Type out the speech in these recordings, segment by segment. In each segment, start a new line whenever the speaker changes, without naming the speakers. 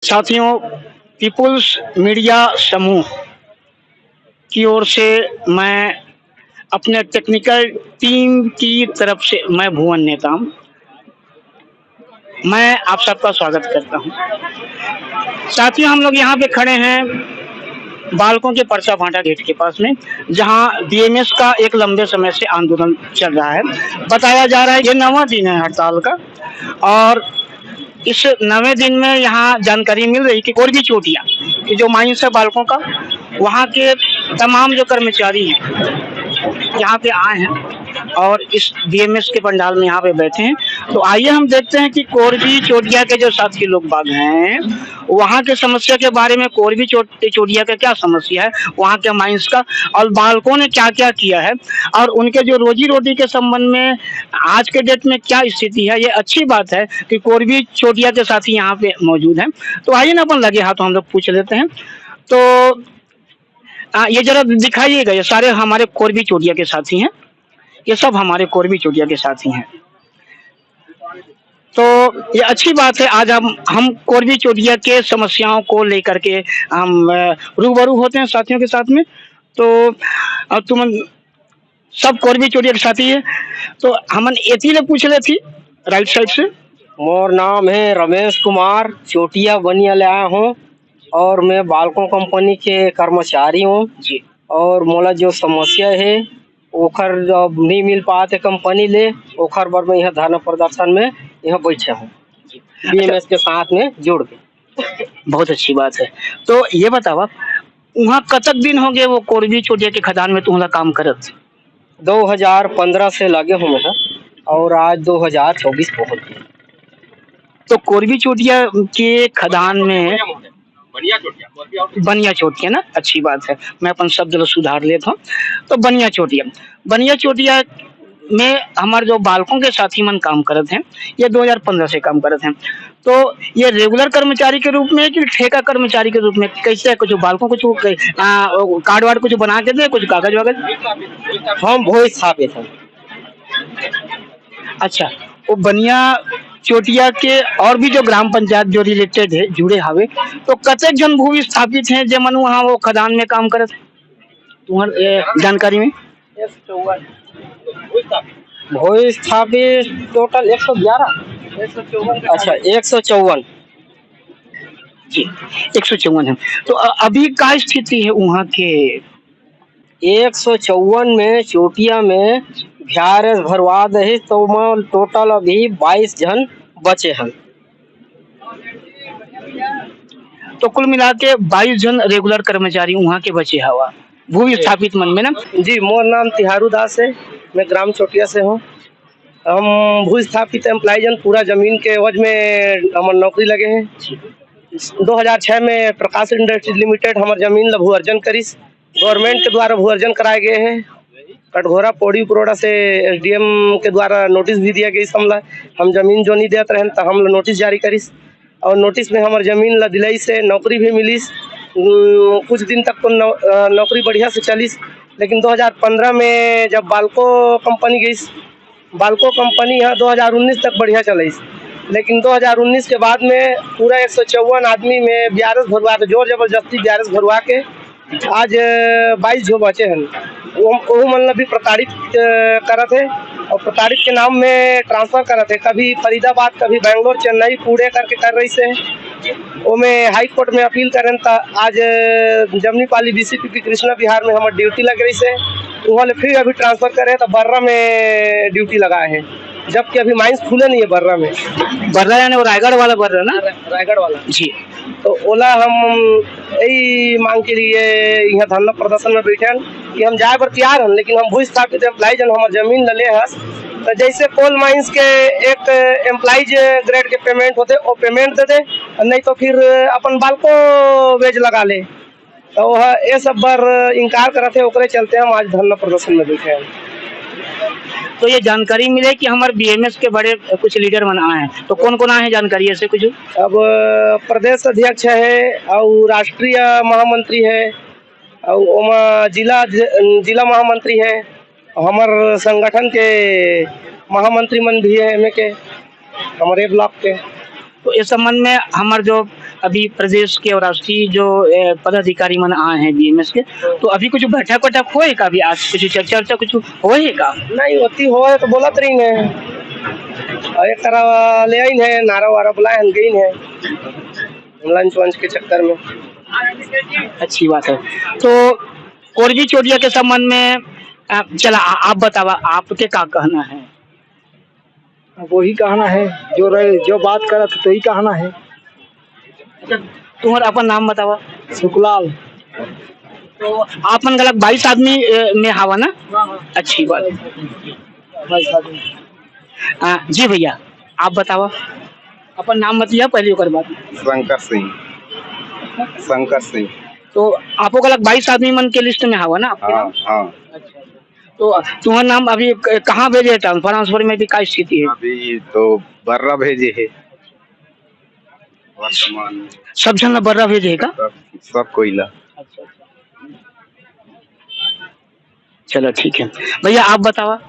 साथियों, people's media समूह की ओर से मैं अपने टेक्निकल टीम की तरफ से मैं भुवन नेता हूँ, मैं आप सबका स्वागत करता हूँ। साथियों, हम लोग यहाँ पे खड़े हैं बालकों के परसा भाटा गेट के पास में, जहाँ बीएमएस का एक लंबे समय से आंदोलन चल रहा है। बताया जा रहा है ये 9वां दिन है हड़ताल का, और इस 9वें दिन में यहाँ जानकारी मिल रही कि कोरबी चोटिया कि जो माइंस है बालकों का, वहाँ के तमाम जो कर्मचारी हैं यहाँ पे आए हैं और इस बीएमएस के पंडाल में यहाँ पे बैठे हैं। तो आइए हम देखते हैं कि कोरबी चोटिया के जो साथी लोग बाग हैं वहाँ के समस्या के बारे में, कोरबी चोटिया का क्या समस्या है, वहाँ के माइंस का, और बालकों ने क्या क्या किया है, और उनके जो रोजी रोटी के संबंध में आज के डेट में क्या स्थिति है। ये अच्छी बात है कि कोरबी चोटिया के साथी यहाँ पे मौजूद हैं। तो आइए ना अपन लगे हाथों हम लोग पूछ लेते हैं। तो ये जरा दिखाइएगा, ये सारे हमारे कोरबी चोटिया के साथी हैं, ये सब हमारे कोरबी चोटिया के साथी हैं। तो ये अच्छी बात है, आज हम कोरबी चोटिया के समस्याओं को लेकर के हम रूबरू होते हैं साथियों के साथ में। तो तुम सब कोरबी चोटिया के साथी है, तो हमन एती ले पूछ ले थी राइट साइड से।
मोर नाम है रमेश कुमार, चोटिया बनिया ले आया हूँ और मैं बालकों कंपनी के कर्मचारी हूँ
जी।
और मोला जो समस्या है ओखर जब नहीं मिल पाते कंपनी ले, ओखर बर मैं यहाँ धरना प्रदर्शन में यहाँ बैठे हूँ बीएमएस के साथ में जुड़ के।
बहुत अच्छी बात है। तो ये बताओ, वहाँ कतक दिन हो गए वो कोरबी चोटिया के खदान में तुम्हारा काम करत?
2015 से लगे हूँ मैं और आज 2024 पहुँच गए।
तो कोरबी चोटिया के खदान में बनिया चोटिया ना, अच्छी बात है, मैं अपन शब्द को सुधार लेता हूँ। तो बनिया चोटिया में हमारे जो बालकों के साथी मन काम करते हैं, ये 2015 से काम करते हैं। तो ये रेगुलर कर्मचारी के रूप में कि ठेका कर्मचारी के रूप में, कैसे कुछ बालकों को कार्ड वार्ड कुछ बना के दे, कुछ कागज वागज?
हम भोई स्थापित हैं।
अच्छा, वो बनिया चोटिया के और भी जो ग्राम पंचायत जो रिलेटेड है जुड़े हवे, तो कतेक जन भू स्थापित हैं जे मन वहाँ वो खदान में काम करत है तुम्हारे जानकारी में?
भोई स्थापित टोटल 111। अच्छा, 154
जी, 154 है। तो अभी क्या स्थिति है वहाँ के?
154 में चोटिया में VRS भरवा दे तो टोटल अभी 22 जन बचे हैं।
तो कुल मिला के 22 जन रेगुलर कर्मचारी वहाँ के बचे हवा भू स्थापित मन में ना?
जी, मोर नाम तिहारू दास है, मैं ग्राम चोटिया से हूँ। हम भू स्थापित एम्प्लॉय जन पूरा जमीन के एवज में हमारे नौकरी लगे हैं। 2006 में प्रकाश इंडस्ट्रीज लिमिटेड हमारे जमीन भू अर्जन करिस, गवर्नमेंट के द्वारा भू अर्जन कराए गए हैं। कटघोरा पौड़ी पुरोड़ा से SDM के द्वारा नोटिस भी दिया गया। इस हमला हम जमीन जो नहीं देते रहें तो हम नोटिस जारी करिस, और नोटिस में हमारे जमीन ला दिलाई से नौकरी भी मिलिस। कुछ दिन तक तो नौकरी बढ़िया से चलिस, लेकिन 2015 में जब बालको कंपनी गई, बालको कंपनी यहाँ 2019 तक बढ़िया चलिस, लेकिन 2019 के बाद में पूरा 154 आदमी में VRS भरवा के, जोर जबरदस्ती VRS भरवा के आज 22 जो बचे हैं वो मतलब भी प्रताड़ित करत है, और प्रताड़ित के नाम में ट्रांसफर करत है, कभी फरीदाबाद कभी बेंगलोर चेन्नई पूरे करके कर रही से। वो में हाई कोर्ट में अपील करें तो आज जमनीपाली BCPP कृष्णा बिहार में हमारी ड्यूटी लग रही से, वहाँ फिर अभी ट्रांसफर करें तो बर्रा में ड्यूटी लगाए हैं, जबकि अभी माइंस खुले नहीं है बर्रा में।
बर्रा यानी वो रायगढ़ वाला बर्रा ना?
रायगढ़ वाला
जी।
तो ओला हम यही मांग के लिए यहाँ धरना प्रदर्शन में बैठे हैं कि हम जाए पर तैयार हैं, लेकिन हम भू स्थापित एम्प्लॉय जन हमारे जमीन ले हैं। तो जैसे कोल माइंस के एक एम्प्लॉइज ग्रेड के पेमेंट होते वो पेमेंट दे दे, नहीं तो फिर अपन बाल को वेज लगा ले। तो ये सब बार इनकार करते ओकरे चलते हम आज धरना प्रदर्शन में बैठे हैं।
तो ये जानकारी मिले कि हमारे बीएमएस के बड़े कुछ लीडर बना है, तो कौन कौन आए हैं जानकारी ऐसे कुछ?
अब प्रदेश अध्यक्ष है और राष्ट्रीय महामंत्री है और जिला महामंत्री है, हमारे संगठन के महामंत्री मन भी है एम के हमारे ब्लॉक के।
तो इस संबंध में हमारे जो अभी प्रदेश के और राष्ट्रीय जो पदाधिकारी मन आए हैं बीएमएस के, तो अभी कुछ बैठक वैठक होए का? अभी आज कुछ चर्चा कुछ होए का?
नहीं होती हो तो बोला तो नहीं है, और एक तरह ले आई है, नारा वारा बुलाए हम गई है लंच वंच के चक्कर में।
अच्छी बात है। तो कोरबी चोटिया के संबंध में चला आप बतावा, आपके क्या कहना है?
वही कहना है जो बात करत तो ही कहना है।
तुम्हारा अपन नाम बतावा।
सुखलाल।
तो आप मन गलत 22 आदमी में हवा ना? अच्छी बात है।
22 आदमी।
जी भैया आप बतावा, अपन नाम बताइए पहले ओकर बाद।
शंकर सिंह।
तो आपको गलत 22 आदमी मन के लिस्ट में हवा ना आपके?
हाँ।
अच्छा। तो तुम्हारा नाम अभी कहाँ भेजे? ट्रांसफर में भी क्या स्थिति है?
अभी तो बर्रा भेजे है वर्तमान में।
सब जन बर्रा भेजे का?
सब कोयला।
अच्छा। चलो ठीक है भैया आप बतावा।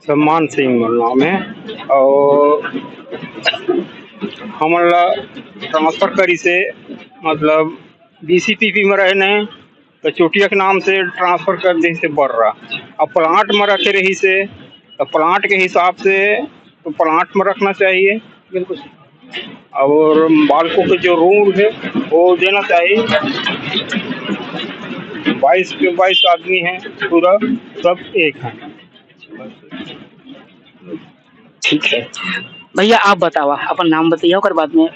सम्मान सिंह नाम है और हमारा ट्रांसफर करी से मतलब बीसीपीपी में रहने तो चोटिया के नाम से ट्रांसफर कर दी से बढ़ रहा। अब प्लांट में रखे रही से तो प्लांट के हिसाब से तो प्लांट में रखना चाहिए
बिल्कुल।
और बालकों के जो रूल है वो देना चाहिए। 22 के 22 आदमी हैं पूरा, सब एक हैं।
ठीक है भैया आप बतावा, अपन नाम बताइए और बाद में।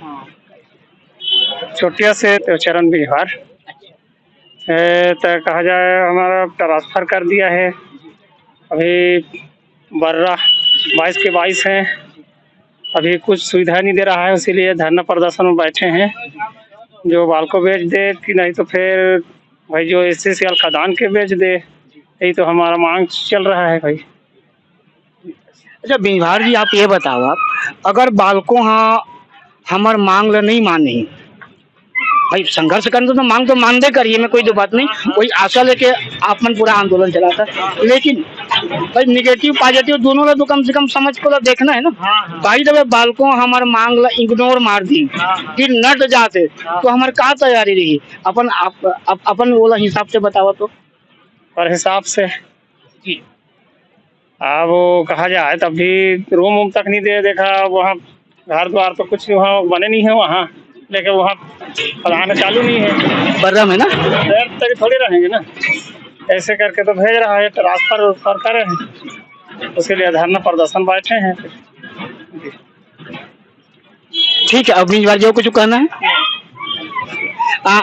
चोटिया से तो चरण बिहार तो कहा जाए हमारा ट्रांसफर कर दिया है। अभी बर्रा 22 के 22 हैं। अभी कुछ सुविधा नहीं दे रहा है, इसीलिए धरना प्रदर्शन में बैठे हैं। जो बालको बेच दे कि नहीं तो फिर भाई जो SCCL खदान के बेच दे, यही तो हमारा मांग चल रहा है भाई।
अच्छा बिहार जी आप ये बताओ, अगर बालको हाँ हमार मांग ला नहीं माने भाई, संघर्ष करने तो मांग तो मानते करिए, मैं कोई दो बात नहीं, कोई आशा लेके आप मन पूरा आंदोलन चला था, लेकिन भाई निगेटिव पॉजिटिव दोनों ला तो कम से कम समझ को देखना है ना। भाई जब बालको हमारे मांग ला इग्नोर मार दी फिर नट जाते तो हमारे का तैयारी रही? अपन बोला हिसाब से बतावा तो।
और हिसाब से अब वो कहा जाए तब भी रूम वूम तक नहीं दे देखा, वहाँ घर द्वार तो कुछ वहाँ बने नहीं है वहाँ, लेकिन वहाँ पढ़ाना चालू नहीं है।
बर्रा में ना
तक थोड़ी रहेंगे ना, ऐसे करके तो भेज रहा है ट्रांसफर कर रहे हैं, उसके लिए धरना प्रदर्शन बैठे हैं।
ठीक है अब बार जो कुछ कहना है।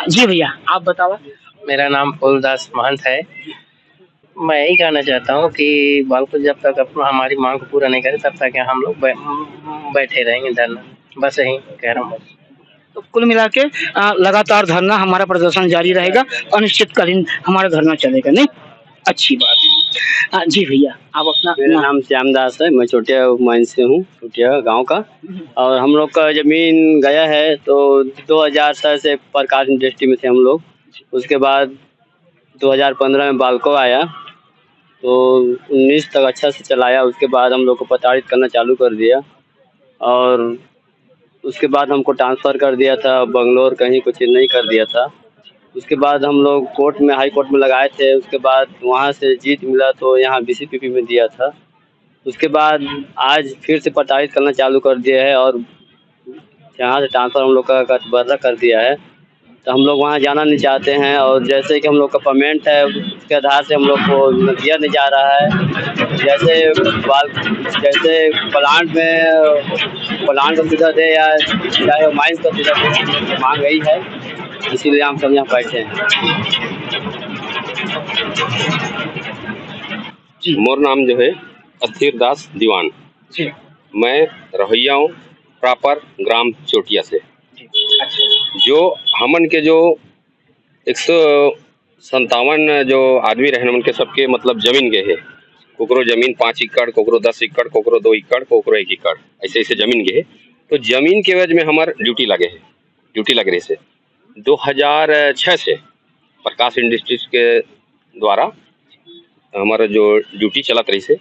जी भैया आप बतावा।
मेरा नाम फूलदास महंत है। मैं यही कहना चाहता हूँ कि बालको जब तक अपना हमारी मांग को पूरा नहीं करे तब तक हम लोग बैठे रहेंगे धरना, बस यही कह रहा हूँ।
तो कुल मिला के लगातार धरना हमारा प्रदर्शन जारी रहेगा, अनिश्चितकालीन हमारा धरना चलेगा नहीं? अच्छी बात है। जी भैया आप अपना।
मेरा नाम श्यामदास है, मैं चोटिया माइन से हूँ, चोटिया गांव का। और हम लोग का जमीन गया है तो 2007 से प्रकाश इंडस्ट्री में थे हम लोग। उसके बाद 2015 में बालको आया तो 19 तक अच्छा से चलाया। उसके बाद हम लोग को प्रताड़ित करना चालू कर दिया और उसके बाद हमको ट्रांसफ़र कर दिया था बंगलोर, कहीं कुछ नहीं कर दिया था। उसके बाद हम लोग कोर्ट में, हाई कोर्ट में लगाए थे। उसके बाद वहाँ से जीत मिला तो यहाँ BCPP में दिया था। उसके बाद आज फिर से प्रताड़ित करना चालू कर दिया है और यहाँ से ट्रांसफ़र हम लोग का बर्रा कर दिया है। तो हम लोग वहाँ जाना नहीं चाहते हैं और जैसे कि हम लोग का पेमेंट है उसके आधार से हम लोग को दिया नहीं जा रहा है। जैसे प्लांट का सुविधा दे या चाहे माइंस का सुविधा दे, मांग यही है, इसीलिए हम सब यहाँ बैठे हैं।
मोर नाम जो है अस्थिर दास दीवान। मैं रहोइया हूँ, प्रॉपर ग्राम चोटिया से। जो हमन के जो 157 जो आदमी रहने उनके सबके मतलब जमीन गए है। कोकरो जमीन 5 एकड़, कोकरो 10 एकड़, कोकरो 2 एकड़, कोकरो 1 एकड़, ऐसे ऐसे जमीन गए है। तो जमीन के वजह में हमार ड्यूटी लगे है, ड्यूटी लग रही से 2006 से प्रकाश इंडस्ट्रीज के द्वारा हमारा जो ड्यूटी चलत रही से।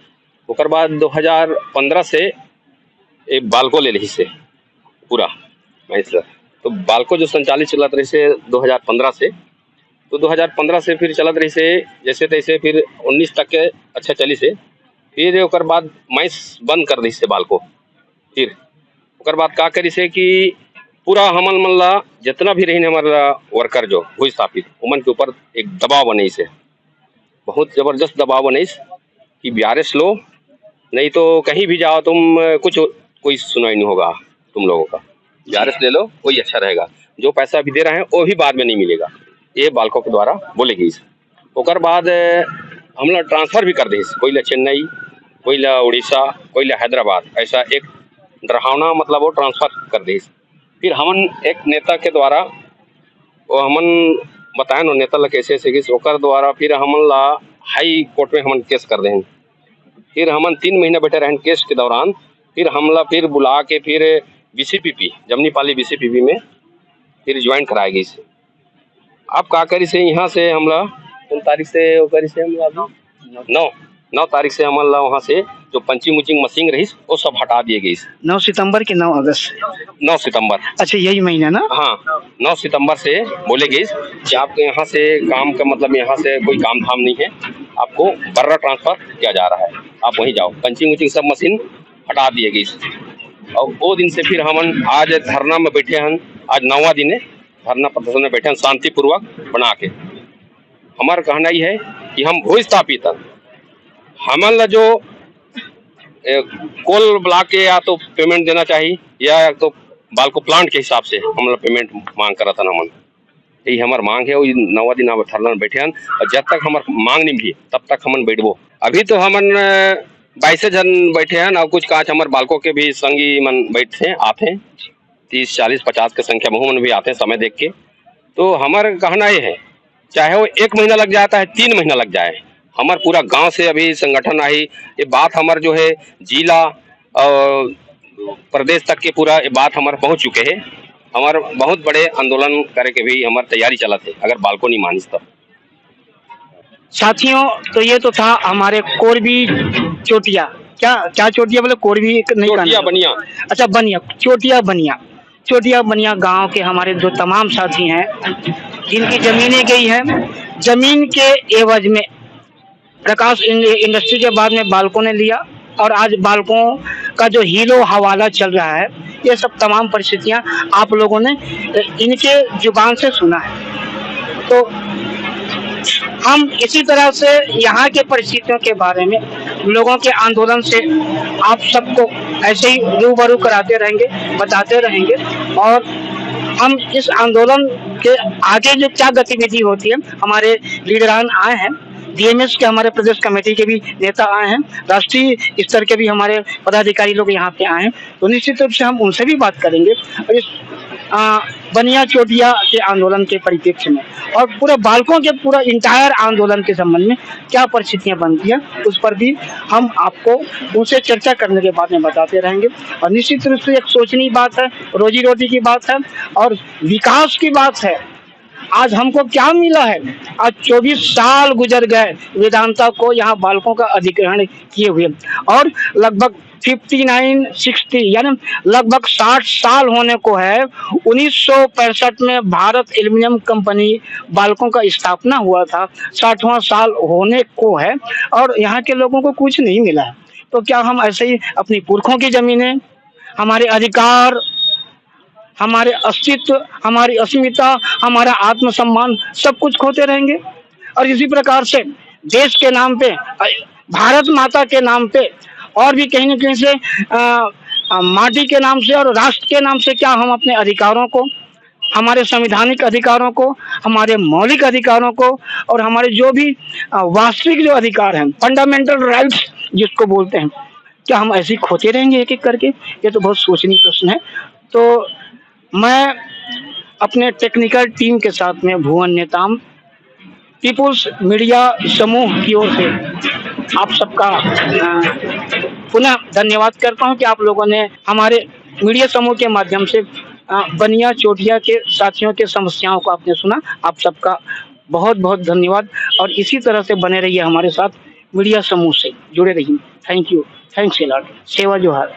ओकर बाद 2015 से एक बालको ले रही से पूरा। तो तो बालको जो संचालित चलत रही से 2015 से, तो 2015 से फिर चलत रही से जैसे तैसे, फिर 19 तक के अच्छा चली से, फिर ओकर बाद माइस बंद कर दी से बालको। फिर ओकर बाद का करी से कि पूरा हमन मन ला जितना भी रही हमारा वर्कर जो हुई स्थापित उमन के ऊपर एक दबाव बने से, बहुत जबरदस्त दबाव बने कि BRS लो, नहीं तो कहीं भी जाओ तुम कोई सुनाई नहीं होगा तुम लोगों का, BRS ले लो वही अच्छा रहेगा, जो पैसा भी दे रहे हैं वो भी बाद में नहीं मिलेगा, ये बालकों के द्वारा बोले गई। ओकर बाद हम लोग ट्रांसफ़र भी कर दी, कोई ला चेन्नई, कोई ला उड़ीसा, कोई ला हैदराबाद, ऐसा एक डरावना मतलब वो ट्रांसफ़र कर दी। फिर हमन एक नेता के द्वारा वो हमन बताए नो नेता ला कैसे ऐसे ओकर द्वारा फिर हमन ला हाई कोर्ट में हमन केस कर दें। फिर हमन 3 महीना बैठे रहें केस के दौरान, फिर हमला फिर बुला के फिर BCPP जमनीपाली BCPP में फिर ज्वाइन कराई गई से। अब का करी से यहाँ से हमला 3 तारीख से वो करी से हमला 9 तारीख से हमला वहाँ से जो पंचिंग उचिंग मशीन रही वो सब हटा दिए गई।
9 सितंबर के 9 अगस्त
9 सितंबर,
अच्छा यही महीना ना?
हाँ 9 सितंबर से बोले गई कि आपके यहाँ से काम का मतलब यहाँ से कोई काम धाम नहीं है, आपको बर्रा ट्रांसफ़र किया जा रहा है, आप वहीं जाओ। पंचिंग उचिंग सब मशीन हटा दिए गई और वो दिन से फिर हमन आज धरना में बैठे हैं, आज 9वां दिन है धरना प्रदर्शन में बैठे हैं शांतिपूर्वक बना के। हमारा कहना ही है कि हम भूस्थापित हमन ला जो कोल ब्लॉक के या तो पेमेंट देना चाहिए या तो बालको प्लांट के हिसाब से हम लोग पेमेंट मांग करा था हमन, यही हमार मांग है। 9वां दिन आप धरना में बैठे हैं और जब तक हमार मांग नहीं भी तब तक हमन बैठबो। अभी तो हमन 22 जन बैठे हैं और कुछ कांच हमारे बालकों के भी संगी मन बैठते आते हैं, 30, 40, 50 की संख्या में मन भी आते हैं समय देख के। तो हमारा कहना ये है चाहे वो 1 महीना लग जाता है 3 महीना लग जाए, हमारे पूरा गांव से अभी संगठन आई, ये बात हमारे जो है जिला और प्रदेश तक के पूरा ये बात हमारे पहुंच चुके हैं। हमारे बहुत बड़े आंदोलन करे के भी हमारी तैयारी चला थे अगर बालको नहीं मानिस तब।
साथियों तो ये तो था हमारे कोरबी चोटिया, क्या चोटिया बोले? कोरबी नहीं,
चोटिया बनिया,
अच्छा बनिया, चोटिया बनिया गांव के हमारे जो तमाम साथी हैं जिनकी जमीनें गई हैं, जमीन के एवज में प्रकाश इंडस्ट्री के बाद में बालकों ने लिया और आज बालकों का जो हीरो हवाला चल रहा है, ये सब तमाम परिस्थितियां आप लोगों ने इनके जुबान से सुना है। तो हम इसी तरह से यहाँ के परिस्थितियों के बारे में, लोगों के आंदोलन से आप सबको ऐसे ही रूबरू कराते रहेंगे, बताते रहेंगे और हम इस आंदोलन के आगे जो क्या गतिविधि होती है, हमारे लीडरान आए हैं, DMS के हमारे प्रदेश कमेटी के भी नेता आए हैं, राष्ट्रीय स्तर के भी हमारे पदाधिकारी लोग यहाँ पे आए हैं, तो निश्चित रूप से हम उनसे भी बात करेंगे और इस बनिया चोटिया के आंदोलन के परिप्रेक्ष्य में और पूरे बालकों के पूरा इंटायर आंदोलन के संबंध में क्या परिस्थितियां बनती हैं उस पर भी हम आपको उनसे चर्चा करने के बाद में बताते रहेंगे। और निश्चित रूप से एक सोचनीय बात है, रोजी रोटी की बात है और विकास की बात है। आज हमको क्या मिला है? आज 24 साल गुजर गए वेदांता को यहाँ बालकों का अधिग्रहण किए हुए और लगभग 59-60 यानी लगभग 60 साल होने को है। 1965 में भारत एल्युमिनियम कंपनी बालकों का स्थापना हुआ था, 60वां साल होने को है और यहाँ के लोगों को कुछ नहीं मिला है। तो क्या हम ऐसे ही अपनी पुरखों की जमीनें, हमारे अधिकार, हमारे अस्तित्व, हमारी अस्मिता, हमारा आत्मसम्मान सब कुछ खोते रहेंगे? और इसी प्रकार से देश के नाम पे, भारत माता के नाम पे और भी कहीं न कहीं से माटी के नाम से और राष्ट्र के नाम से क्या हम अपने अधिकारों को, हमारे संवैधानिक अधिकारों को, हमारे मौलिक अधिकारों को और हमारे जो भी वास्तविक जो अधिकार हैं, फंडामेंटल राइट्स जिसको बोलते हैं, क्या हम ऐसे खोते रहेंगे एक एक करके? ये तो बहुत सोचनीय प्रश्न है। तो मैं अपने टेक्निकल टीम के साथ में भुवन नेताम, पीपुल्स मीडिया समूह की ओर से आप सबका पुनः धन्यवाद करता हूं कि आप लोगों ने हमारे मीडिया समूह के माध्यम से बनिया चोटिया के साथियों के समस्याओं को आपने सुना। आप सबका बहुत बहुत धन्यवाद और इसी तरह से बने रहिए हमारे साथ, मीडिया समूह से जुड़े रहिए। Thank you, thanks a lot. सेवा जोहार।